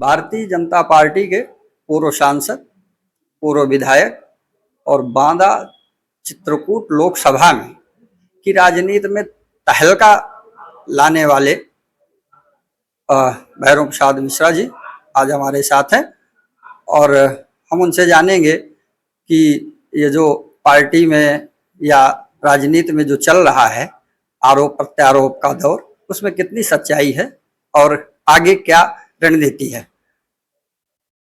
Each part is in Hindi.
भारतीय जनता पार्टी के पूर्व सांसद, पूर्व विधायक और बांदा चित्रकूट लोकसभा में की राजनीति में तहलका लाने वाले भैरव प्रसाद मिश्रा जी आज हमारे साथ हैं और हम उनसे जानेंगे कि ये जो पार्टी में या राजनीति में जो चल रहा है आरोप प्रत्यारोप का दौर, उसमें कितनी सच्चाई है और आगे क्या रणनीति है।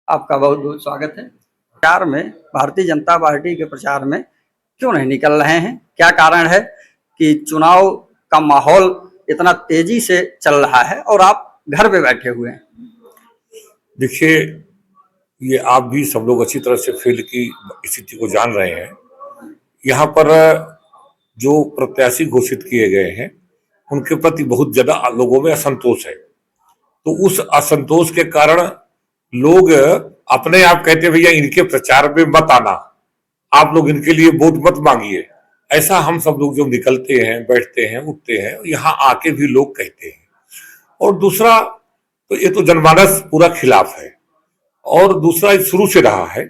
आपका बहुत बहुत स्वागत है। प्रचार में, भारतीय जनता पार्टी के प्रचार में क्यों नहीं निकल रहे हैं? क्या कारण है कि चुनाव का माहौल इतना तेजी से चल रहा है और आप घर पे बैठे हुए हैं? देखिए, ये आप भी सब लोग अच्छी तरह से फील्ड की स्थिति को जान रहे हैं। यहाँ पर जो प्रत्याशी घोषित किए गए हैं उनके प्रति बहुत ज्यादा लोगों में असंतोष है। तो उस असंतोष के कारण लोग अपने आप कहते हैं भैया इनके प्रचार में मत आना, आप लोग इनके लिए वोट मत मांगिए। ऐसा हम सब लोग जो निकलते हैं, बैठते हैं, उठते हैं, यहाँ आके भी लोग कहते हैं। और दूसरा तो ये तो जनमानस पूरा खिलाफ है और दूसरा शुरू से रहा है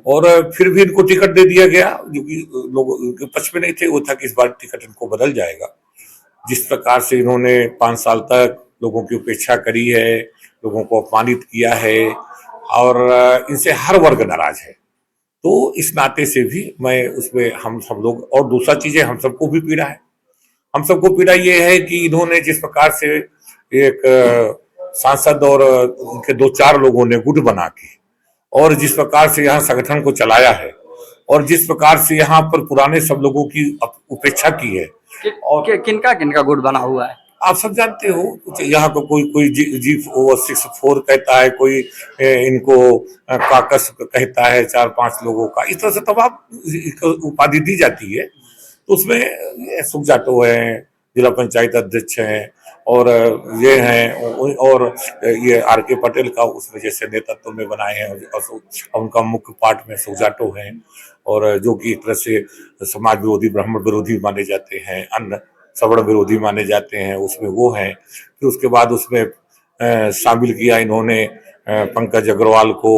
और फिर भी इनको टिकट दे दिया गया जो कि लोग उनके पक्ष में नहीं थे। वो था कि इस बार टिकट इनको बदल जाएगा। जिस प्रकार से इन्होंने 5 साल तक लोगों की उपेक्षा करी है, लोगों को अपमानित किया है और इनसे हर वर्ग नाराज है। तो इस नाते से भी मैं उसमें हम सब लोग, और दूसरा चीजें हम सबको भी पीड़ा है। हम सबको पीड़ा ये है कि इन्होंने जिस प्रकार से एक सांसद और उनके 2-4 लोगों ने गुट बना के और जिस प्रकार से यहाँ संगठन को चलाया है और जिस प्रकार से यहाँ पर पुराने सब लोगों की उपेक्षा की है। और किनका किनका गुट बना हुआ है आप सब जानते हो। यहाँ को कोई G64 कहता है, कोई इनको काकस कहता है, 4-5 लोगों का इस तरह से तमाम उपाधि दी जाती है। तो उसमें सुखजाटो है, जिला पंचायत अध्यक्ष हैं और ये हैं और ये R.K. पटेल का उसमें जैसे नेतृत्व में बनाए हैं और उनका मुख्य पार्ट में सुखजाटो हैं और जो कि एक तरह से समाज विरोधी, ब्राह्मण विरोधी माने जाते हैं, अन्य सवर्ण विरोधी माने जाते हैं, उसमें वो हैं। फिर उसके बाद उसमें शामिल किया इन्होंने पंकज अग्रवाल को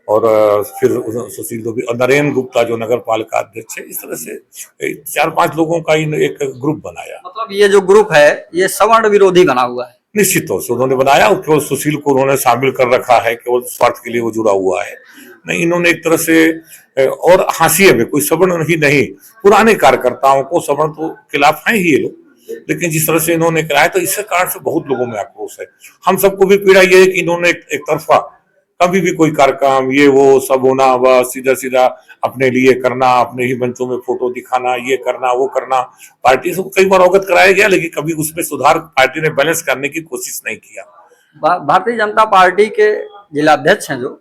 और फिर सुशील दुबे और नरेंद्र गुप्ता जो नगर पालिका अध्यक्ष है। इस तरह से 4-5 लोगों का एक ग्रुप बनाया। मतलब ये जो ग्रुप है ये सवर्ण विरोधी बना हुआ है? निश्चित तौर से उन्होंने बनाया और केवल सुशील को उन्होंने शामिल कर रखा है, केवल स्वार्थ के लिए वो जुड़ा हुआ है। नहीं, इन्होंने एक तरह से और हाशिए में कोई सवर्ण ही नहीं, पुराने कार्यकर्ताओं को, सवर्ण तो खिलाफ है ही ये लोग, लेकिन जिस तरह से इन्होंने कराया तो इसके कारण से बहुत लोगों में आक्रोश है। हम सबको भी पीड़ा ये है कि इन्होंने एक तरफा कभी भी कोई कार्यक्रम ये वो सब होना, वह सीधा सीधा अपने लिए करना, अपने ही मंचों में फोटो दिखाना, ये करना वो करना। पार्टी से कई बार अवगत कराया गया लेकिन कभी उसमें सुधार पार्टी ने बैलेंस करने की कोशिश नहीं किया। भारतीय जनता पार्टी के जिलाध्यक्ष हैं जो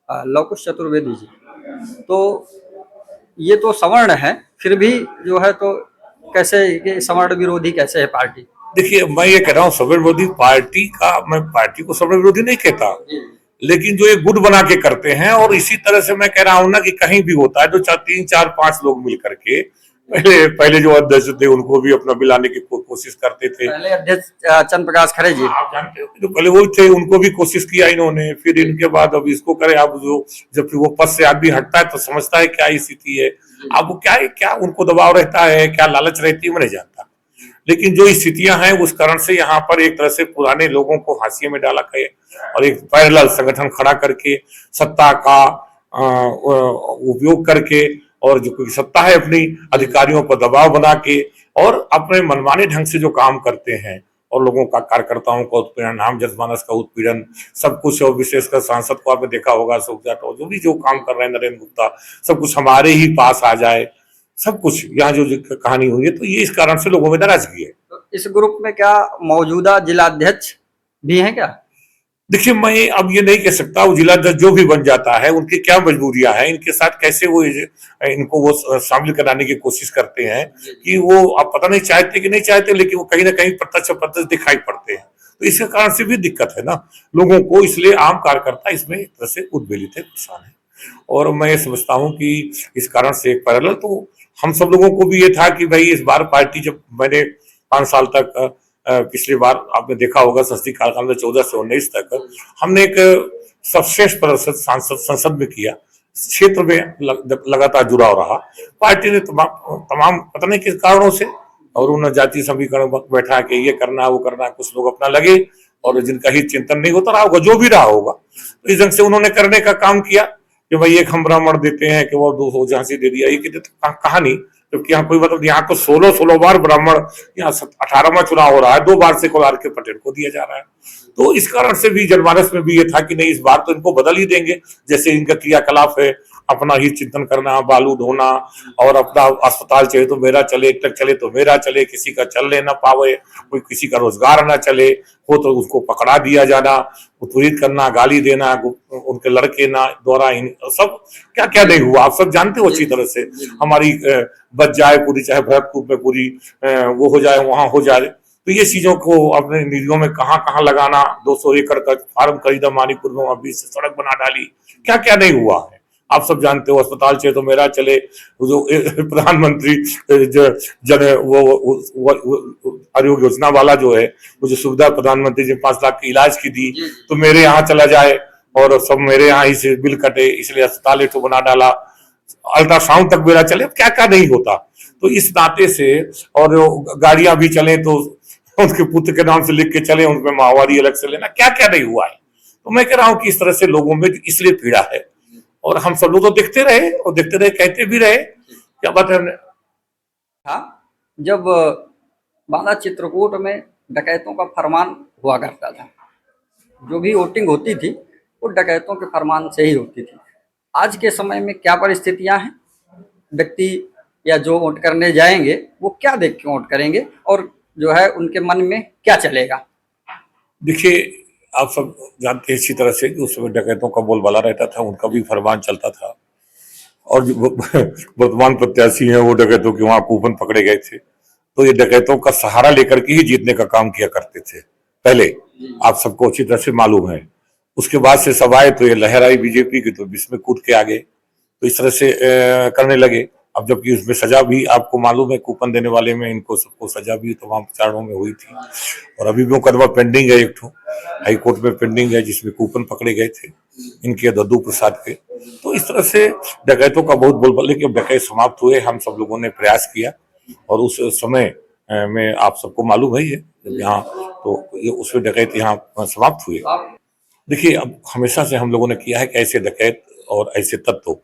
लवकुश चतुर्वेदी जी, तो ये तो सवर्ण है, फिर भी जो है तो कैसे सवर्ण विरोधी कैसे है पार्टी? देखिए, मैं ये कह रहा हूँ सवर्ण विरोधी पार्टी का, मैं पार्टी को सवर्ण विरोधी नहीं कहता, लेकिन जो ये गुट बना के करते हैं। और इसी तरह से मैं कह रहा हूं ना कि कहीं भी होता है तो 3-4-5 लोग मिल करके पहले जो अध्यक्ष थे उनको भी अपना मिलाने की कोशिश करते थे। पहले अध्यक्ष चंद्र प्रकाश खरे जी, आप जानते हो, जो पहले वो थे उनको भी कोशिश किया इन्होंने। फिर इनके बाद अब इसको करे, अब जो जब फिर वो पद से आदमी हटता है तो समझता है क्या स्थिति है। अब वो क्या उनको दबाव रहता है, क्या लालच रहती है, मैं नहीं जानता। लेकिन जो स्थितियां हैं उस कारण से यहाँ पर एक तरह से पुराने लोगों को हाशिए में डाला गया और एक पैरेलल संगठन खड़ा करके सत्ता का उपयोग करके और जो कोई सत्ता है अपनी अधिकारियों पर दबाव बना के और अपने मनमाने ढंग से जो काम करते हैं और लोगों का, कार्यकर्ताओं का उत्पीड़न, आम जनमानस का उत्पीड़न, सब कुछ। और विशेषकर सांसद को आपने देखा होगा, सुखजाटो जो भी जो काम कर रहे हैं, नरेंद्र गुप्ता, सब कुछ हमारे ही पास आ जाए, सब कुछ यहाँ जो कहानी हुई है। तो ये इस कारण से लोगों में नाराजगी है। तो इस ग्रुप में क्या मौजूदा जिलाध्यक्ष भी हैं क्या? देखिए, मैं अब ये नहीं कह सकता, वो जिलाध्यक्ष जो भी बन जाता है उनकी क्या मजबूरियां हैं, इनके साथ कैसे वो इनको वो शामिल कराने की कोशिश करते हैं कि वो अब पता नहीं चाहते कि नहीं चाहते, लेकिन वो कहीं ना कहीं प्रत्यक्ष दिखाई पड़ते हैं। तो इसके कारण से भी दिक्कत है ना लोगों को, इसलिए आम कार्यकर्ता इसमें एक तरह से उद्वेलित है, परेशान है। और मैं समझता हूँ कि इस कारण से एक पैरेलल तो हम सब लोगों को भी ये था कि भाई इस बार पार्टी, जब मैंने 5 साल तक पिछली बार आपने देखा होगा संसदीय कार्यकाल में 14 से 19 तक हमने एक सर्वश्रेष्ठ प्रदर्शन सांसद संसद में किया, क्षेत्र में लगातार जुड़ाव रहा। पार्टी ने तमाम पता नहीं किस कारणों से और उन्होंने जाति समीकरण बैठा के ये करना वो करना, कुछ लोग अपना लगे और जिनका हित चिंतन नहीं होता रहा होगा, जो भी रहा होगा, तो इस ढंग से उन्होंने करने का काम किया कि भाई एक हम ब्राह्मण देते हैं कि वो 200 झांसी दे दिया, ये कहानी, जबकि यहाँ कोई मतलब यहाँ को 16 बार ब्राह्मण, यहाँ 18वां चुनाव हो रहा है, 2 बार से आर के पटेल को दिया जा रहा है। तो इस कारण से भी जनमानस में भी ये था कि नहीं इस बार तो इनको बदल ही देंगे, जैसे इनका क्रियाकलाप है, अपना ही चिंतन करना, बालू ढोना और अपना अस्पताल चले तो मेरा चले, ट्रक चले तो मेरा चले, किसी का चलने ना पावे, कोई किसी का रोजगार ना चले हो तो उसको पकड़ा दिया जाना, उत्पीड़ित करना, गाली देना, उनके लड़के ना द्वारा सब क्या क्या नहीं हुआ, आप सब जानते हो अच्छी तरह से। हमारी बच जाए पूरी, चाहे भरतपुर में पूरी वो हो जाए, वहां हो जाए, तो ये चीजों को अपने निधियों में कहाँ कहाँ लगाना, 200 एकड़ का फार्म खरीदा मानीपुर में, वहां 20 सड़क बना डाली, क्या क्या नहीं हुआ है आप सब जानते हो। अस्पताल चले तो मेरा चले, जो प्रधानमंत्री जन वो आरोग्य योजना वाला जो है, वो जो सुविधा प्रधानमंत्री जी 5 लाख की इलाज की दी, तो मेरे यहाँ चला जाए और सब मेरे यहाँ ही से बिल कटे, इसलिए अस्पताल एक बना डाला, अल्ट्रासाउंड तक मेरा चले, क्या क्या नहीं होता। तो इस नाते से, और गाड़ियां भी चले तो उनके पुत्र के नाम से लिख के चले, उनमें माहवारी अलग से लेना, क्या क्या नहीं हुआ है। तो मैं कह रहा हूं कि इस तरह से लोगों में इसलिए पीड़ा है, और हम सब लोग तो देखते रहे और देखते रहे, कहते भी रहे, क्या बात है। हाँ, जब बांदा चित्रकूट में डकैतों का फरमान हुआ करता था, जो भी वोटिंग होती थी वो डकैतों के फरमान से ही होती थी। आज के समय में क्या परिस्थितियां हैं, व्यक्ति या जो वोट करने जाएंगे वो क्या देख के वोट करेंगे और जो है उनके मन में क्या चलेगा? देखिए, आप सब जानते हैं अच्छी तरह से कि उस समय डकैतों का बोलबाला रहता था, उनका भी फरमान चलता था, और जो वर्तमान प्रत्याशी हैं वो डकैतों के वहां कूपन पकड़े गए थे, तो ये डकैतों का सहारा लेकर के ही जीतने का काम किया करते थे पहले, आप सबको अच्छी तरह से मालूम है। उसके बाद से सब आए तो ये लहर आई बीजेपी की, तो इसमें कूद के आ गए, तो इस तरह से करने लगे। अब जबकि उसमें सजा भी आपको मालूम है, कूपन देने वाले में इनको सबको सजा भी तमाम चरणों में हुई थी, और अभी भी मुकदमा पेंडिंग है, एक ठो हाई कोर्ट में पेंडिंग है, जिसमें कूपन पकड़े गए थे इनके दद्दू प्रसाद के। तो इस तरह से डकैतों का बहुत बोलबाले कि अब डकैत समाप्त हुए, हम सब लोगों ने प्रयास किया, और उस समय में आप सबको मालूम है ये यहाँ, तो ये उसमें डकैत यहाँ समाप्त हुए। देखिए, अब हमेशा से हम लोगों ने किया है कि ऐसे डकैत और ऐसे तत्व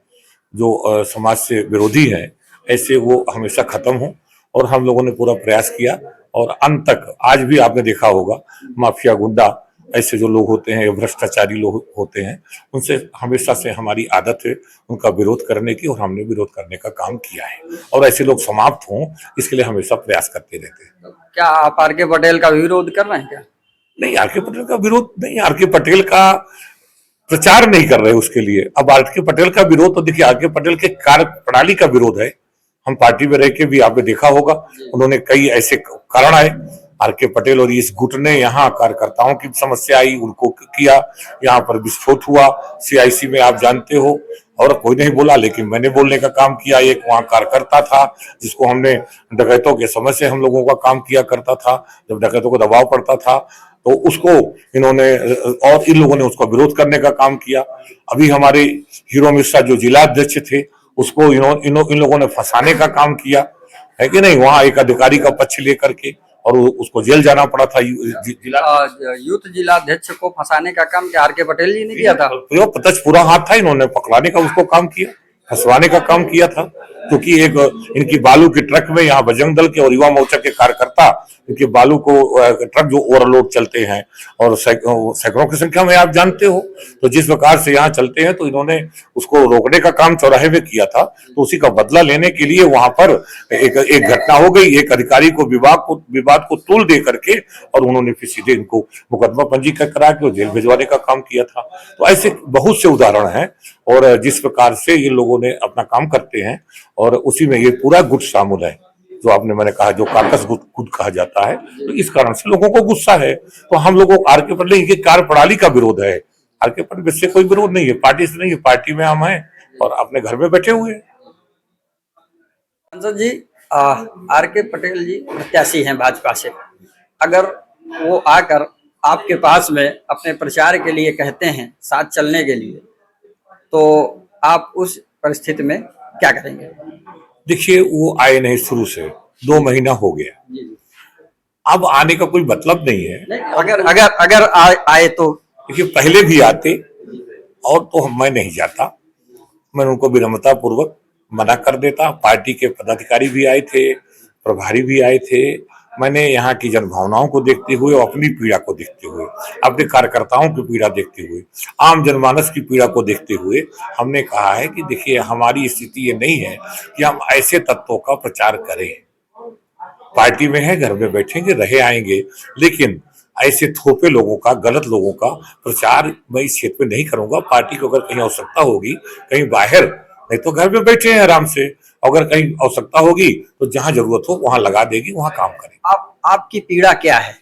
जो समाज से विरोधी हैं, ऐसे वो हमेशा खत्म हो, और हम लोगों ने पूरा प्रयास किया, और अंत तक आज भी आपने देखा होगा माफिया गुंडा ऐसे जो लोग होते हैं, भ्रष्टाचारी लोग होते हैं, उनसे हमेशा से हमारी आदत है उनका विरोध करने की, और हमने विरोध करने का काम किया है, और ऐसे लोग समाप्त हों इसके लिए हमेशा प्रयास करते रहते हैं। क्या आप आर के पटेल का विरोध कर रहे हैं क्या? नहीं, आर के पटेल का विरोध नहीं, आर के पटेल का प्रचार नहीं कर रहे उसके लिए। अब आर के पटेल का विरोध तो देखिए, आर के पटेल के कार्य प्रणाली का विरोध है। हम पार्टी में रह के भी आपने देखा होगा, उन्होंने कई ऐसे कारण आए, आर के पटेल और इस गुट ने यहाँ कार्यकर्ताओं की समस्या आई, उनको किया, यहाँ पर विस्फोट हुआ सीआईसी में, आप जानते हो, और कोई नहीं बोला, लेकिन मैंने बोलने का काम किया। एक वहाँ कार्यकर्ता था जिसको हमने, डकैतों के समय से हम लोगों का काम किया करता था, जब डकैतों को दबाव पड़ता था तो उसको इन्होंने, और इन लोगों ने उसका विरोध करने का काम किया। अभी हमारे हीरो मिश्रा जो जिलाध्यक्ष थे, उसको इन लोगों ने फंसाने का काम किया है कि नहीं, वहां एक अधिकारी का पक्ष लेकर के, और उसको जेल जाना पड़ा था। यूथ जिलाध्यक्ष को फंसाने का काम क्या आर के पटेल जी ने किया था? तो प्रत्यक्ष पूरा हाथ था, इन्होंने पकड़ाने का उसको काम किया, फंसवाने का काम किया था, क्योंकि एक इनकी बालू के ट्रक में, यहाँ बजरंग दल के और युवा मोर्चा के कार्यकर्ता इनके बालू को ट्रक जो ओवरलोड चलते हैं, और सैकड़ों की संख्या में आप जानते हो, तो जिस प्रकार से यहाँ चलते हैं, तो इन्होंने उसको रोकने का काम चौराहे में किया था। तो उसी का बदला लेने के लिए वहां पर एक घटना हो गई, एक अधिकारी को विवाद को तूल दे करके, और उन्होंने फिर सीधे इनको मुकदमा पंजीकृत करा के जेल भिजवाने का काम किया था। तो ऐसे बहुत से उदाहरण हैं, और जिस प्रकार से ये लोगों ने अपना काम करते हैं, और उसी में ये पूरा गुट शामिल है, जो आपने मैंने कहा जो काकस गुट कहा जाता है। तो इस कारण से लोगों को गुस्सा है। तो हम लोगों आर के पटेल की कार्य प्रणाली का विरोध है, आर के पटेल से कोई विरोध नहीं है, पार्टी से नहीं है, पार्टी में हम हैं और अपने घर में बैठे हुए हैं। संसद जी, आर के पटेल जी प्रत्याशी हैं भाजपा से, अगर वो आकर आपके पास में अपने प्रचार के लिए कहते हैं, साथ चलने के लिए, तो आप उस परिस्थिति में क्या करेंगे? देखिए, वो आए नहीं शुरू से, 2 महीना हो गया। अब आने का कोई मतलब नहीं है। नहीं, अगर आए तो देखिए, पहले भी आते और तो मैं नहीं जाता, मैं उनको विनम्रता पूर्वक मना कर देता। पार्टी के पदाधिकारी भी आए थे, प्रभारी भी आए थे। मैंने यहाँ की जनभावनाओं को देखते हुए, अपनी पीड़ा को देखते हुए, अपने कार्यकर्ताओं की पीड़ा देखते हुए, आम जनमानस की पीड़ा को देखते हुए हमने कहा है कि देखिए, हमारी स्थिति ये नहीं है कि हम ऐसे तत्वों का प्रचार करें। पार्टी में है, घर में बैठेंगे, रहे आएंगे, लेकिन ऐसे थोपे लोगों का, गलत लोगों का प्रचार मैं इस क्षेत्र में नहीं करूंगा। पार्टी को अगर कहीं आवश्यकता होगी, कहीं बाहर, नहीं तो घर में बैठे हैं आराम से, अगर कहीं आवश्यकता होगी तो जहां जरूरत हो वहां लगा देगी, वहां काम करेंगे। आपकी पीड़ा क्या है?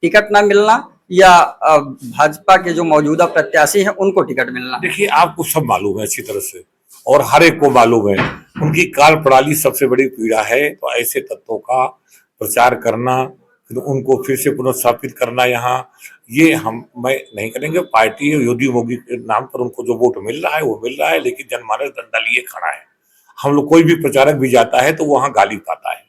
टिकट ना मिलना या भाजपा के जो मौजूदा प्रत्याशी हैं उनको टिकट मिलना? देखिए, आपको सब मालूम है अच्छी तरह से, और हर एक को मालूम है, उनकी कार्यप्रणाली सबसे बड़ी पीड़ा है। तो ऐसे तत्वों का प्रचार करना, फिर उनको फिर से पुनर्स्थापित करना यहाँ, ये मैं नहीं करेंगे। पार्टी योगी मोगी के नाम पर उनको जो वोट मिल रहा है वो मिल रहा है, लेकिन जनमानस डंडा लिए खड़ा है। हम लोग, कोई भी प्रचारक भी जाता है तो वहां गाली पाता है।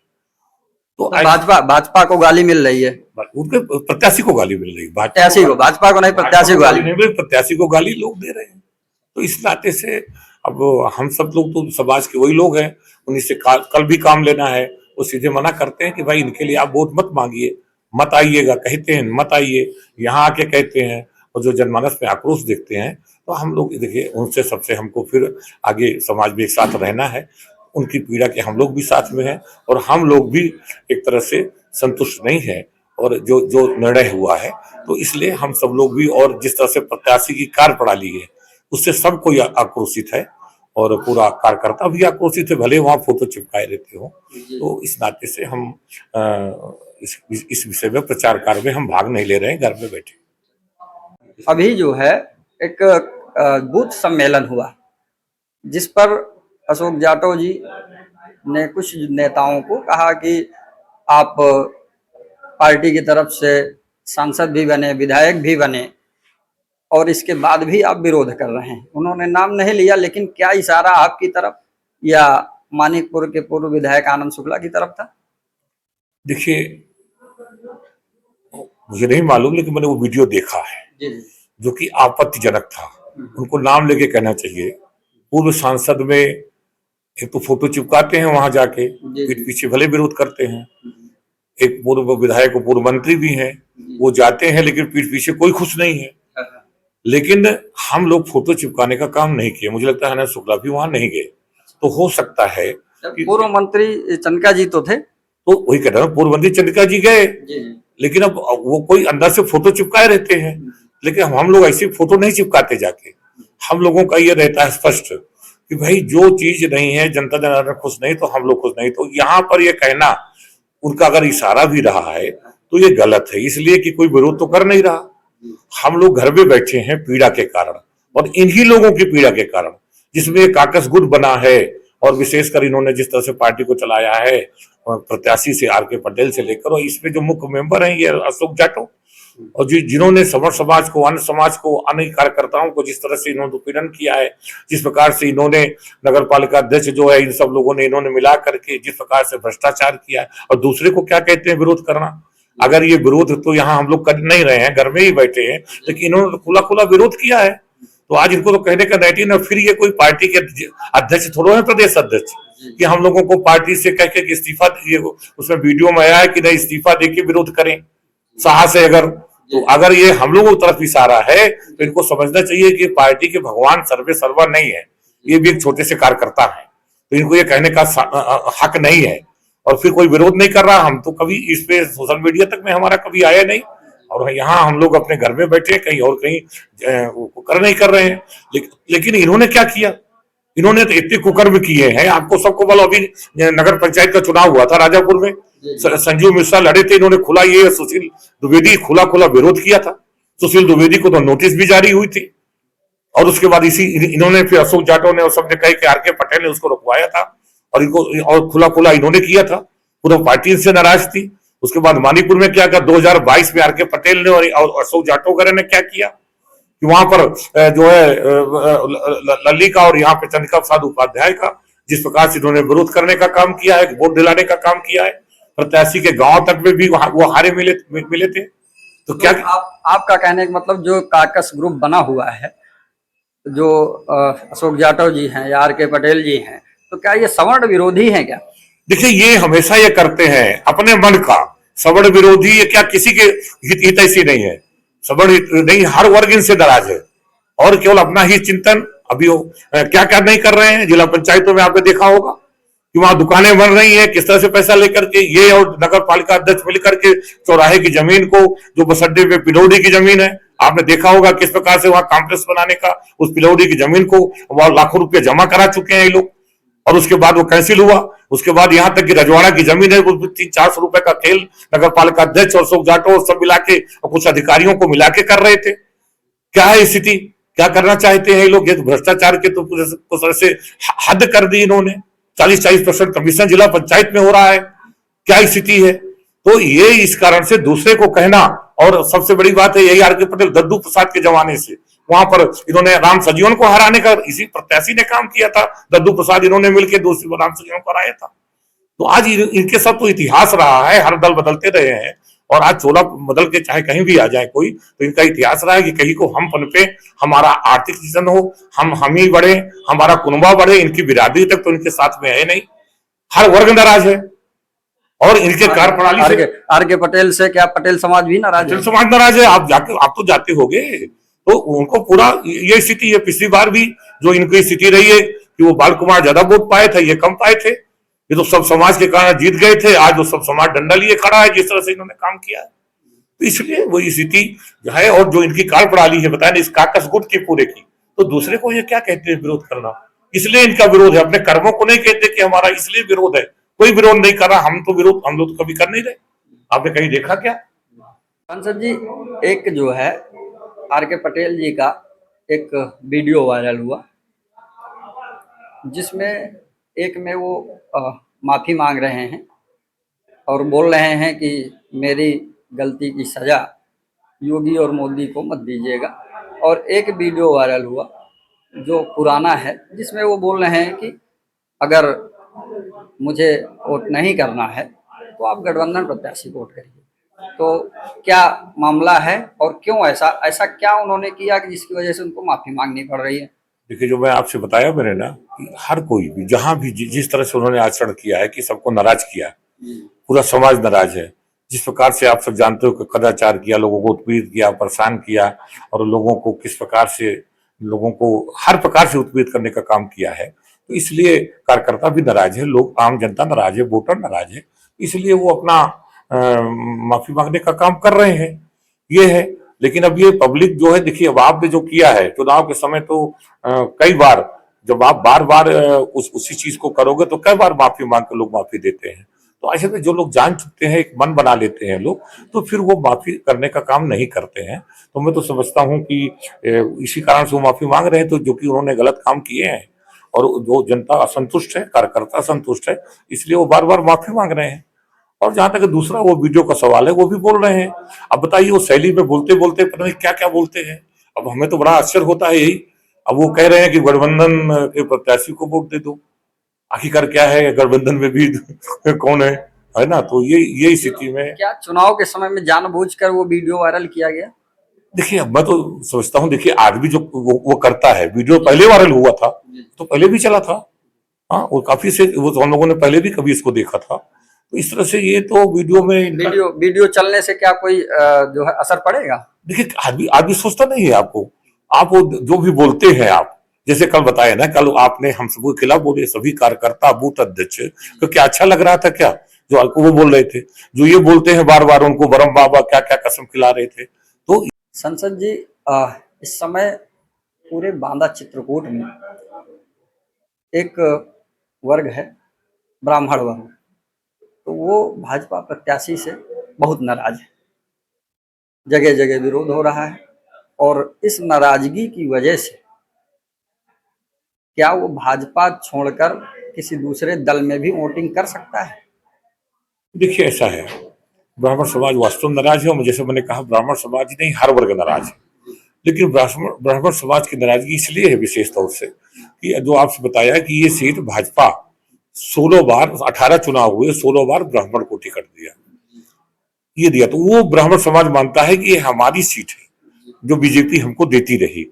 तो भाजपा को गाली मिल रही है, उनके प्रत्याशी को गाली मिल रही है, प्रत्याशी को, भाजपा को नहीं, प्रत्याशी को गाली नहीं मिल, प्रत्याशी को गाली लोग दे रहे हैं। तो इस नाते से अब हम सब लोग तो समाज के वही लोग हैं, उन्हीं से कल भी काम लेना है। वो सीधे मना करते हैं कि भाई इनके लिए आप वोट मत मांगिए, मत आइएगा, कहते हैं मत आइए, यहाँ आके कहते हैं। और जो जनमानस में आक्रोश देखते हैं, तो हम लोग देखिए, उनसे सबसे हमको फिर आगे समाज में एक साथ रहना है। उनकी पीड़ा के हम लोग भी साथ में हैं, और हम लोग भी एक तरह से संतुष्ट नहीं है और जो निर्णय हुआ है, तो इसलिए हम सब लोग भी, और जिस तरह से प्रत्याशी की कार्यप्रणाली है उससे सब कोई आक्रोशित है, और पूरा कार्यकर्ता भी आक्रोशित है, भले वहां फोटो चिपकाए रहते हो। तो इस नाते से हम इस विषय में प्रचार कार्य में हम भाग नहीं ले रहे हैं, घर में बैठे। अभी जो है एक बूथ सम्मेलन हुआ, जिस पर अशोक जाटव जी ने कुछ नेताओं को कहा कि आप पार्टी की तरफ से सांसद भी बने, विधायक भी बने, और इसके बाद भी आप विरोध कर रहे हैं। उन्होंने नाम नहीं लिया, लेकिन क्या इशारा आपकी तरफ या मानिकपुर के पूर्व विधायक आनंद शुक्ला की तरफ था? देखिए, मुझे नहीं मालूम, लेकिन मैंने वो वीडियो देखा है जो कि आपत्तिजनक था। उनको नाम लेके कहना चाहिए। पूर्व सांसद में एक तो फोटो चिपकाते हैं वहां जाके, पीठ पीछे भले विरोध करते हैं। एक पूर्व विधायक, पूर्व मंत्री भी हैं, वो जाते हैं, लेकिन पीठ पीछे कोई खुश नहीं है। लेकिन हम लोग फोटो चिपकाने का काम नहीं किए। मुझे लगता है आनंद शुक्ला भी वहां नहीं गए। तो हो सकता है कि पूर्व मंत्री चंद्रिका जी तो थे, तो वही कह रहा हूं, पूर्व मंत्री चंद्रिका जी गए, लेकिन अब वो कोई अंदर से फोटो चिपकाए रहते हैं। लेकिन हम लोग ऐसी फोटो नहीं चिपकाते जाके। हम लोगों का ये रहता है स्पष्ट कि भाई जो चीज नहीं है, जनता जनार्दन खुश नहीं तो हम लोग खुश नहीं। तो यहाँ पर ये कहना उनका अगर इशारा भी रहा है तो ये गलत है, इसलिए कि कोई विरोध तो कर नहीं रहा। हम लोग घर में बैठे हैं पीड़ा के कारण, और इन्हीं लोगों की पीड़ा के कारण, जिसमें काकस गुट बना है, और विशेषकर इन्होंने जिस तरह से पार्टी को चलाया है, प्रत्याशी से आर के पटेल से लेकर, और इसमें जो मुख्य मेंबर हैं ये अशोक जाटव, और जिन्होंने समर समाज को, अन्य समाज को, अन्य कार्यकर्ताओं को जिस तरह से इन्होंने उत्पीड़न किया है, जिस प्रकार से इन्होंने नगर पालिका अध्यक्ष जो है, इन सब लोगों ने इन्होंने मिला करके जिस प्रकार से भ्रष्टाचार किया है। और दूसरे को क्या कहते हैं विरोध करना? अगर ये विरोध तो यहाँ हम लोग कर नहीं रहे हैं, घर में ही बैठे हैं, लेकिन इन्होंने तो खुला खुला विरोध किया है। तो आज इनको तो कहने का राइट ही ना। फिर ये कोई पार्टी के अध्यक्ष थोड़ा है, प्रदेश अध्यक्ष, कि हम लोगों को पार्टी से कह के इस्तीफा दिए। उसमें वीडियो में आया है कि नहीं, इस्तीफा देके विरोध करें साहस है अगर। तो अगर ये हम लोगों की तरफ इशारा है तो इनको समझना चाहिए कि पार्टी के भगवान सर्वे सर्वा नहीं है, ये भी एक छोटे से कार्यकर्ता है। तो इनको ये कहने का हक नहीं है। और फिर कोई विरोध नहीं कर रहा। हम तो कभी इस पे सोशल मीडिया तक में हमारा कभी आया नहीं, और यहाँ हम लोग अपने घर में बैठे, कहीं और कहीं कर नहीं कर रहे हैं। लेकिन इन्होंने क्या किया? इन्होंने तो इतने कुकर्म किए हैं, आपको सबको बोलो। अभी नगर पंचायत का चुनाव हुआ था राजापुर में, संजीव मिश्रा लड़े थे, इन्होंने खुला, ये सुशील द्विवेदी खुला खुला विरोध किया था। सुशील द्विवेदी को तो नोटिस भी जारी हुई थी, और उसके बाद इन्होंने फिर अशोक जाटव ने और सबने कहे कि आर के पटेल ने उसको रुकवाया था, और इनको और खुला खुला इन्होंने किया था। पूरा पार्टी से नाराज थी। उसके बाद मानीपुर में क्या किया, 2022 में आर.के. पटेल ने और अशोक जाटव वगैरह ने क्या किया कि वहां पर जो है लल्ली का और यहाँ पे चंद्रिका प्रसाद उपाध्याय का जिस प्रकार से इन्होंने विरोध करने का काम किया है, वोट दिलाने का काम किया है, प्रत्याशी के गांव तक में भी वो हारे मिले थे। तो क्या आपका कहने का मतलब जो काकस ग्रुप बना हुआ है, जो अशोक जाटव जी हैं या आर.के. पटेल जी हैं, तो क्या ये सवर्ण विरोधी हैं क्या? देखिए, ये हमेशा ये करते हैं अपने मन का। सवर्ण विरोधी ये क्या किसी के हितैषी नहीं है, सवर्ण नहीं, हर वर्ग इनसे नाराज है और केवल अपना ही चिंतन। अभी क्या क्या नहीं कर रहे हैं, जिला पंचायतों में आपने देखा होगा कि वहां दुकानें बन रही हैं, किस तरह से पैसा लेकर के ये और नगर पालिका अध्यक्ष मिलकर के चौराहे की जमीन को, जो बस अड्डे पे पिलौड़ी की जमीन है, आपने देखा होगा किस प्रकार से वहां कॉम्प्लेक्स बनाने का उस पिलौड़ी की जमीन को वहां लाखों रुपए जमा करा चुके हैं ये लोग, और उसके बाद वो कैंसिल हुआ। उसके बाद यहां तक कि रजवाड़ा की जमीन है, वो 300-400 रुपए का खेल नगर पालिका अध्यक्ष और अशोक जाटव सब मिला के और कुछ अधिकारियों को मिला के कर रहे थे। क्या है स्थिति, क्या करना चाहते हैं ये लोग? भ्रष्टाचार के तो तरह से हद कर दी इन्होंने। 40-40% कमीशन जिला पंचायत में हो रहा है, क्या स्थिति है? तो ये इस कारण से दूसरे को कहना, और सबसे बड़ी बात है यही आर.के. पटेल दद्दू प्रसाद के जमाने से वहां पर इन्होंने राम सजीवन को हराने का इसी प्रत्याशी ने काम किया था, दद्दू प्रसाद इन्होंने मिलकर दूसरी राम सजीवन को हराया था। तो आज इनके साथ तो इतिहास रहा है, हर दल बदलते रहे हैं और आज चोला बदल के चाहे कहीं भी आ जाए कोई, तो इनका इतिहास रहा है कि कहीं को हम पनपे, हमारा आर्थिक विजन हो, हम ही बढ़े, हमारा कुनबा बढ़े, इनकी बिरादरी तक तो इनके साथ में है नहीं, हर वर्ग नाराज है। और इनके कार्यप्रणाली से आर.के. पटेल से क्या पटेल समाज भी नाराज है? समाज नाराज है। आप तो जाते होगे, तो उनको पूरा ये स्थिति है। पिछली बार भी जो इनकी स्थिति रही है कि वो बाल कुमार ज्यादा वोट पाए थे, ये कम पाए थे, ये तो सब समाज के कारण जीत गए थे। आज वो सब समाज डंडा लिए खड़ा है जिस तरह से इन्होंने काम किया है, तो इसलिए वो स्थिति जो है। और जो इनकी कार्यप्रणाली है बताया इस काकस गुट की पूरे की, तो दूसरे को ये क्या कहते हैं विरोध करना, इसलिए इनका विरोध है। अपने कर्मों को नहीं कहते कि हमारा इसलिए विरोध है, कोई विरोध नहीं कर रहा। हम लोग तो कभी कर नहीं रहे। आपने कहीं देखा क्या? सांसद जी, एक जो है आर.के. पटेल जी का एक वीडियो वायरल हुआ जिसमें एक में वो माफी मांग रहे हैं और बोल रहे हैं कि मेरी गलती की सजा योगी और मोदी को मत दीजिएगा। और एक वीडियो वायरल हुआ जो पुराना है जिसमें वो बोल रहे हैं कि अगर मुझे वोट नहीं करना है तो आप गठबंधन प्रत्याशी वोट करिए। तो क्या मामला है और क्यों ऐसा क्या उन्होंने किया कि जिसकी वजह से उनको माफी मांगनी पड़ रही है? देखिए, जो मैं आपसे बताया मैंने ना कि हर कोई भी जहां भी जिस तरह से उन्होंने आचरण किया है कि सबको नाराज किया, पूरा समाज नाराज है। जिस प्रकार से आप सब जानते हो कि कदाचार किया, लोगों को उत्पीड़ित किया, परेशान किया, और लोगों को किस प्रकार से लोगों को हर प्रकार से उत्पीड़ित करने का काम किया है, तो इसलिए कार्यकर्ता भी नाराज है, लोग आम जनता नाराज है, वोटर नाराज है। इसलिए वो अपना माफी मांगने का काम कर रहे हैं, ये है। लेकिन अब ये पब्लिक जो है, देखिए अब आपने जो किया है चुनाव के समय, तो कई बार जब आप बार बार उसी चीज को करोगे तो कई बार माफी मांग के लोग माफी देते हैं। तो ऐसे में जो लोग जान चुकते हैं, एक मन बना लेते हैं लोग, तो फिर वो माफी करने का काम नहीं करते हैं। तो मैं तो समझता हूँ कि इसी कारण से वो माफी मांग रहे हैं, तो जो कि उन्होंने गलत काम किए हैं और जो जनता असंतुष्ट है, कार्यकर्ता असंतुष्ट है, इसलिए वो बार बार माफी मांग रहे हैं। और जहां तक दूसरा वो वीडियो का सवाल है, वो भी बोल रहे हैं। अब बताइए, वो शैली में बोलते बोलते पता नहीं क्या क्या बोलते हैं। अब हमें तो बड़ा आश्चर्य होता है यही। अब वो कह रहे हैं कि गठबंधन के प्रत्याशी को वोट दे दो। आखिरकार क्या है, गठबंधन में भी कौन है ना? तो ये स्थिति में क्या चुनाव के समय में जानबूझकर वो वीडियो वायरल किया गया? देखिए, मैं तो समझता हूँ, देखिए आदमी जो वो करता है, वीडियो पहले वायरल हुआ था तो पहले भी चला था। हाँ, वो काफी से वो तो हम लोगों ने पहले भी कभी इसको देखा था। तो इस तरह से ये तो वीडियो में वीडियो चलने से क्या कोई जो है असर पड़ेगा? देखिए, आदमी आदमी सोचता नहीं है। आप वो जो भी बोलते हैं, आप जैसे कल बताया ना, कल आपने हम सबके खिलाफ बोले, सभी कार्यकर्ता बूथ अध्यक्ष, तो क्या अच्छा लग रहा था क्या जो आपको वो बोल रहे थे? जो ये बोलते हैं बार बार, उनको बरम बाबा क्या क्या कसम खिला रहे थे। तो संसद जी, इस समय पूरे बांदा चित्रकूट में एक वर्ग है, ब्राह्मण वर्ग, तो वो भाजपा प्रत्याशी से बहुत नाराज है। जगह जगह विरोध हो रहा है और इस नाराजगी की वजह से क्या वो भाजपा छोड़कर किसी दूसरे दल में भी वोटिंग कर सकता है? देखिए, ऐसा है, ब्राह्मण समाज वास्तव में नाराज है, और जैसे मैंने कहा ब्राह्मण समाज ही नहीं हर वर्ग नाराज है। लेकिन ब्राह्मण ब्राह्मण समाज की नाराजगी इसलिए है विशेष तौर से कि जो आपसे बताया कि ये सीट भाजपा 16 बार 18 चुनाव हुए, 16 बार ब्राह्मण को टिकट दिया, ये दिया, तो वो ब्राह्मण समाज मानता है कि ये हमारी सीट है जो बीजेपी हमको देती रही।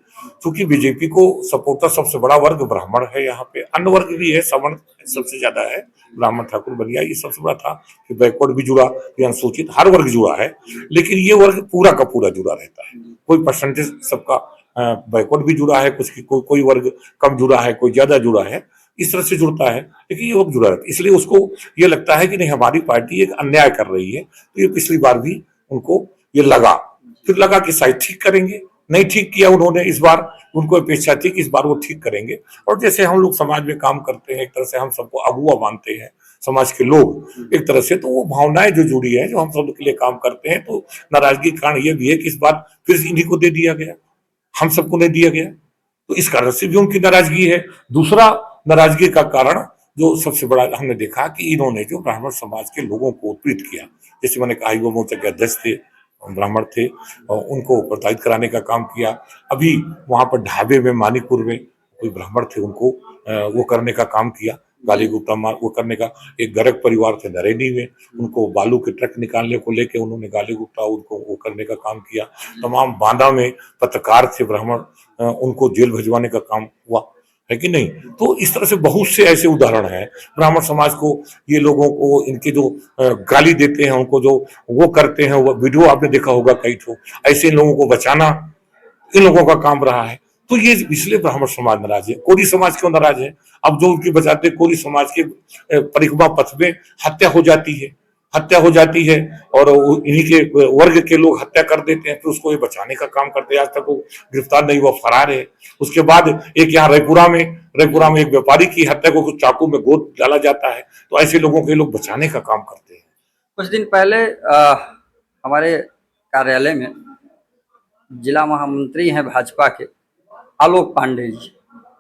क्योंकि बीजेपी को सपोर्टर सबसे बड़ा वर्ग ब्राह्मण है, यहाँ पे अन्य वर्ग भी है, सवर्ण सबसे ज्यादा है, ब्राह्मण ठाकुर बलिया ये सबसे बड़ा था, फिर बैकवर्ड भी जुड़ा, फिर अनुसूचित, हर वर्ग जुड़ा है। लेकिन ये वर्ग पूरा का पूरा जुड़ा रहता है, कोई परसेंटेज सबका बैकवर्ड भी जुड़ा है, कुछ कोई वर्ग कम जुड़ा है, कोई ज्यादा जुड़ा है, इस तरह से जुड़ता है। लेकिन ये वर्ग जुड़ा रहता है, इसलिए उसको ये लगता है कि नहीं हमारी पार्टी एक अन्याय कर रही है। तो ये पिछली बार भी उनको ये लगा, फिर लगा कि शायद ठीक करेंगे, नहीं ठीक किया उन्होंने इस बार, उनको अपेक्षा थी कि इस बार वो ठीक करेंगे। और जैसे हम लोग समाज में काम करते हैं, एक तरह से हम सबको अगुआ मानते हैं समाज के लोग एक तरह से, तो वो भावनाएं जो जुड़ी है, जो हम सब के लिए काम करते हैं, तो नाराजगी का कारण ये भी है कि इस बार फिर इन्हीं को दे दिया गया, हम सबको नहीं दिया गया, तो इस कारण से भी उनकी नाराजगी है। दूसरा नाराजगी का कारण जो सबसे बड़ा हमने देखा कि इन्होंने जो ब्राह्मण समाज के लोगों को उत्पीड़ित किया, जैसे मैंने कहा युवा मोर्चा के अध्यक्ष थे, ब्राह्मण थे, और उनको प्रताड़ित कराने का काम किया। अभी वहां पर ढाबे में मानिकपुर में कोई ब्राह्मण थे, उनको वो करने का काम किया, गाली गुप्ता वो करने का। एक गर्ग परिवार थे नरेनी में, उनको बालू के ट्रक निकालने को लेके उन्होंने गाली गुप्ता उनको वो करने का काम किया। तमाम बांदा में पत्रकार थे ब्राह्मण, उनको जेल भिजवाने का काम हुआ, है कि नहीं। तो इस तरह से बहुत से ऐसे उदाहरण हैं ब्राह्मण समाज को, ये लोगों को इनके जो गाली देते हैं, उनको जो वो करते हैं, वो वीडियो आपने देखा होगा कई ठो, ऐसे लोगों को बचाना इन लोगों का काम रहा है। तो ये इसलिए ब्राह्मण समाज नाराज है। कोरी समाज क्यों नाराज है? अब जो उनकी बचाते कोरी समाज के परिक्रमा पथ में हत्या हो जाती है, हत्या हो जाती है, और इन्हीं के वर्ग के लोग हत्या कर देते हैं, फिर उसको ये बचाने का काम करते हैं। आज तक वो गिरफ्तार नहीं हुआ, फरार है। उसके बाद एक यहाँ रायपुरा में एक व्यापारी की हत्या को चाकू में गोद डाला जाता है। तो ऐसे लोगों के लोग बचाने का काम करते हैं। कुछ दिन पहले हमारे कार्यालय में जिला महामंत्री हैं भाजपा के आलोक पांडे जी,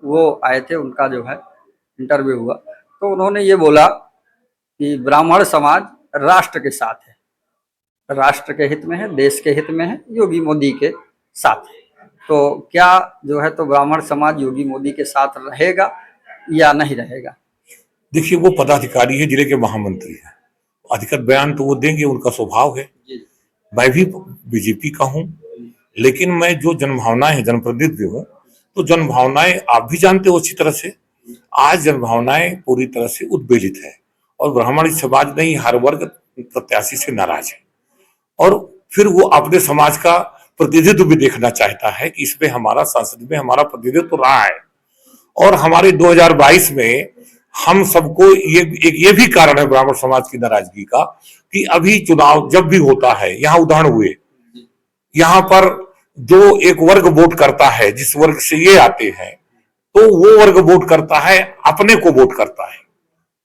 वो आए थे, उनका जो है इंटरव्यू हुआ, तो उन्होंने ये बोला कि ब्राह्मण समाज राष्ट्र के साथ है, राष्ट्र के हित में है, देश के हित में है, योगी मोदी के साथ है। तो क्या जो है तो ब्राह्मण समाज योगी मोदी के साथ रहेगा या नहीं रहेगा? देखिए, वो पदाधिकारी है, जिले के महामंत्री है, अधिकृत बयान तो वो देंगे, उनका स्वभाव है। मैं भी बीजेपी का हूँ, लेकिन मैं जो जनभावनाएं है, जनप्रतिनिधि हूँ, तो जनभावनाएं आप भी जानते हो अच्छी तरह से। आज जनभावनाएं पूरी तरह से उद्वेलित है, और ब्राह्मण समाज नहीं हर वर्ग प्रत्याशी से नाराज है, और फिर वो अपने समाज का प्रतिनिधित्व भी देखना चाहता है कि इसमें हमारा संसद में हमारा प्रतिनिधित्व तो रहा है। और हमारे 2022 में हम सबको ये भी कारण है ब्राह्मण समाज की नाराजगी का कि अभी चुनाव जब भी होता है, यहाँ उदाहरण हुए, यहाँ पर जो एक वर्ग वोट करता है, जिस वर्ग से ये आते हैं, तो वो वर्ग वोट करता है, अपने को वोट करता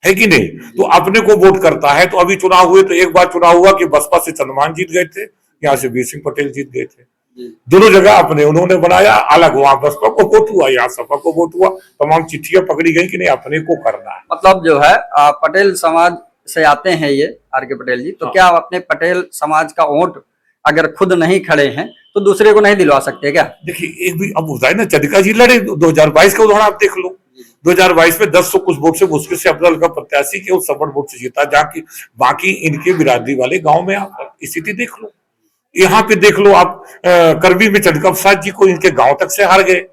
है कि नहीं। तो अपने को वोट करता है। तो अभी चुनाव हुए, तो एक बार चुनाव हुआ कि बसपा से चंद्रमान जीत गए थे, यहाँ से वीर सिंह पटेल जीत गए थे। दोनों जगह अपने उन्होंने बनाया, अलग वहां बसपा को वोट हुआ, यहाँ सपा को वोट हुआ, तमाम चिट्ठियां पकड़ी गई कि नहीं अपने को करना है। मतलब जो है पटेल समाज से आते हैं ये आर.के. पटेल जी, तो क्या अपने पटेल समाज का वोट अगर खुद नहीं खड़े हैं तो दूसरे को नहीं दिलवा सकते क्या? देखिए, एक भी अब होता है ना, चंद्रिका जी लड़े 2022 का उदाहरण आप देख लो। 2022 में 10 कुछ वोट से मुश्किल से अपना का प्रत्याशी के उस सपट वोट से जीता, जबकि बाकी इनके बिरादरी वाले गांव में आप स्थिति देख लो। यहाँ पे देख लो आप, करवी में चंद्रिका प्रसाद जी को इनके गांव तक से हार गए,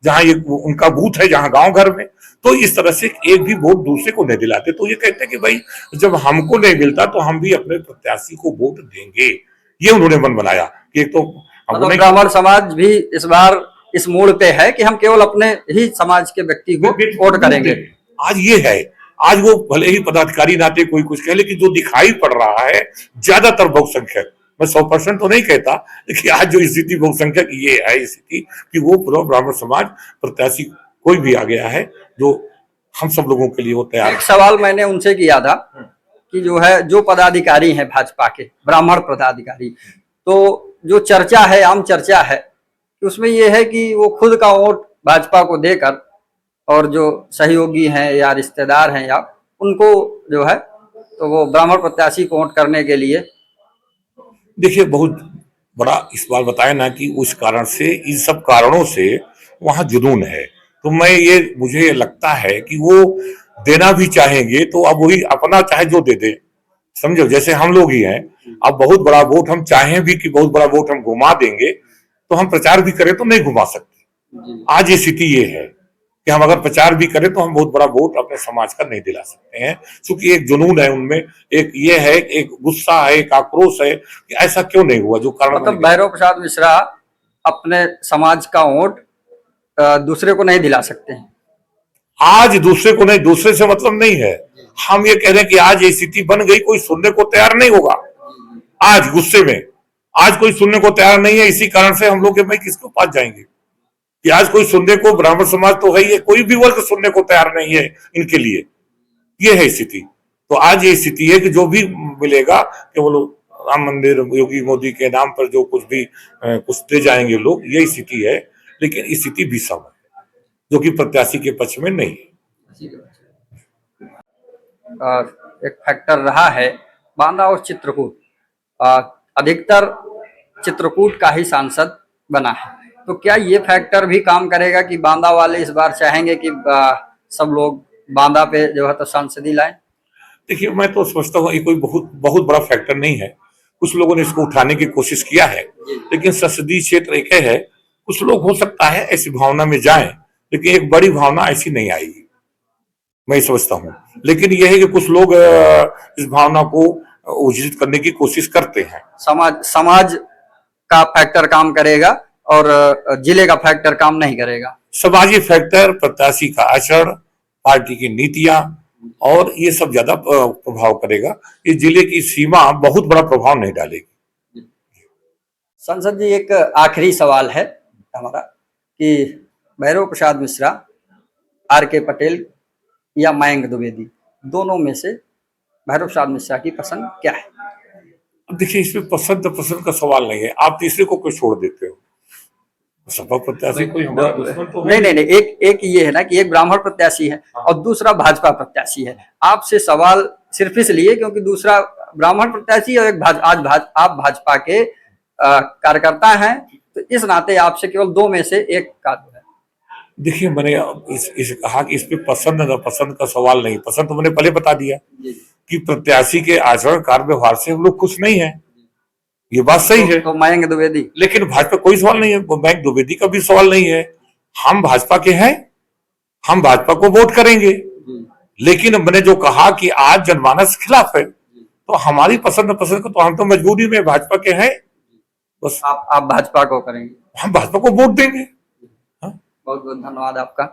जहां ये उनका बूथ है, जहां गांव घर में। तो इस तरह से एक भी वोट दूसरे को नहीं दिलाते। तो ये कहते हैं कि भाई जब हमको नहीं मिलता तो हम भी अपने प्रत्याशी को वोट देंगे, ये उन्होंने मन बनाया कि एक तो मतलब ब्राह्मण समाज भी इस बार इस मोड़ पे है कि हम केवल अपने ही समाज के व्यक्ति को वोट करेंगे। आज ये है, आज वो भले ही पदाधिकारी नाते कोई कुछ कहे, लेकिन जो दिखाई पड़ रहा है ज्यादातर बहुसंख्यक, मैं 100% तो नहीं कहता, लेकिन आज जो स्थिति बहुसंख्यक ये है स्थिति कि वो पूरा ब्राह्मण समाज प्रत्याशी कोई भी आ गया है जो हम सब लोगों के लिए वो तैयार। एक सवाल मैंने उनसे किया था कि जो है जो पदाधिकारी हैं भाजपा के ब्राह्मण पदाधिकारी, तो जो चर्चा है, आम चर्चा है, उसमें ये है कि वो खुद का वोट भाजपा को देकर और जो सहयोगी हैं या रिश्तेदार हैं या उनको जो है तो वो ब्राह्मण प्रत्याशी को वोट करने के लिए देखिए बहुत बड़ा इस बार बताया ना कि उस कारण से, इन सब कारणों से वहां जुनून है। तो मुझे ये लगता है कि वो देना भी चाहेंगे तो अब वही अपना चाहे जो दे दे, समझो जैसे हम लोग ही हैं। अब बहुत बड़ा वोट हम चाहें भी कि बहुत बड़ा वोट हम घुमा देंगे, तो हम प्रचार भी करें तो नहीं घुमा सकते। आज ये स्थिति ये है कि हम अगर प्रचार भी करें तो हम बहुत बड़ा वोट अपने समाज का नहीं दिला सकते हैं, क्योंकि एक जुनून है उनमें, एक ये है, एक गुस्सा है, एक आक्रोश है कि ऐसा क्यों नहीं हुआ, जो कारण मतलब भैरव प्रसाद मिश्रा अपने समाज का वोट दूसरे को नहीं दिला सकते हैं। आज दूसरे को नहीं, दूसरे से मतलब नहीं है। हम ये कह रहे हैं कि आज ये स्थिति बन गई, कोई सुनने को तैयार नहीं होगा। आज गुस्से में आज कोई सुनने को तैयार नहीं है, इसी कारण से हम लोग के भाई किसके पास जाएंगे कि आज कोई सुनने को, ब्राह्मण समाज तो है ही है, कोई भी वर्ग सुनने को तैयार नहीं है इनके लिए। ये है स्थिति। तो आज ये स्थिति है कि जो भी मिलेगा केवल राम मंदिर, योगी मोदी के नाम पर जो कुछ भी कुछ दे जाएंगे लोग, यही स्थिति है। लेकिन स्थिति विषम है, जो कि प्रत्याशी के पक्ष में नहीं है। एक फैक्टर रहा है बांदा और चित्रकूट, अधिकतर चित्रकूट का ही सांसद बना है, तो क्या ये फैक्टर भी काम करेगा कि बांदा वाले इस बार चाहेंगे कि सब लोग बांदा पे जो है तो सांसदी लाएं? देखिए मैं तो समझता हूँ ये कोई बहुत बहुत बड़ा फैक्टर नहीं है। कुछ लोगों ने इसको उठाने की कोशिश किया है, लेकिन संसदीय क्षेत्र एक है, कुछ लोग हो सकता है ऐसी भावना में जाएं, लेकिन एक बड़ी भावना ऐसी नहीं आएगी, मैं समझता हूँ। लेकिन यह है कि कुछ लोग इस भावना को उचित करने की कोशिश करते हैं। समाज का फैक्टर काम करेगा और जिले का फैक्टर काम नहीं करेगा। समाजी फैक्टर, प्रत्याशी का आचरण, पार्टी की नीतियां और ये सब ज्यादा प्रभाव करेगा। ये जिले की सीमा बहुत बड़ा प्रभाव नहीं डालेगी। संसद जी, एक आखिरी सवाल है हमारा कि भैरव प्रसाद मिश्रा, आर.के. पटेल या मयंक द्विवेदी, दोनों में से भैरव प्रसाद मिश्रा की पसंद क्या है? अब देखिए इसमें पसंद का सवाल नहीं है। आप तीसरे को क्यों छोड़ देते हो? सपा प्रत्याशी कोई हमारा दुश्मन तो नहीं, एक ये है ना कि एक ब्राह्मण प्रत्याशी है और दूसरा भाजपा प्रत्याशी है। आपसे सवाल सिर्फ इसलिए क्योंकि दूसरा ब्राह्मण प्रत्याशी और एक आप भाजपा के कार्यकर्ता हैं, तो इस नाते आपसे केवल दो में से एक का है। देखिए मैंने इस कहा कि इस पे पसंद न पसंद का सवाल नहीं। पसंद तो मैंने पहले बता दिया कि प्रत्याशी के आचरण, कार्य व्यवहार से हम लोग खुश नहीं है, ये बात सही है। तो मयंक द्विवेदी, लेकिन भाजपा कोई सवाल नहीं है, मयंक द्विवेदी का भी सवाल नहीं है। हम भाजपा के हैं, हम भाजपा को वोट करेंगे। लेकिन मैंने जो कहा कि आज जनमानस खिलाफ है, तो हमारी पसंद को तो हम तो मजबूरी में भाजपा के हैं, बस। आप भाजपा को करेंगे, हम भाजपा को वोट देंगे। बहुत बहुत धन्यवाद आपका।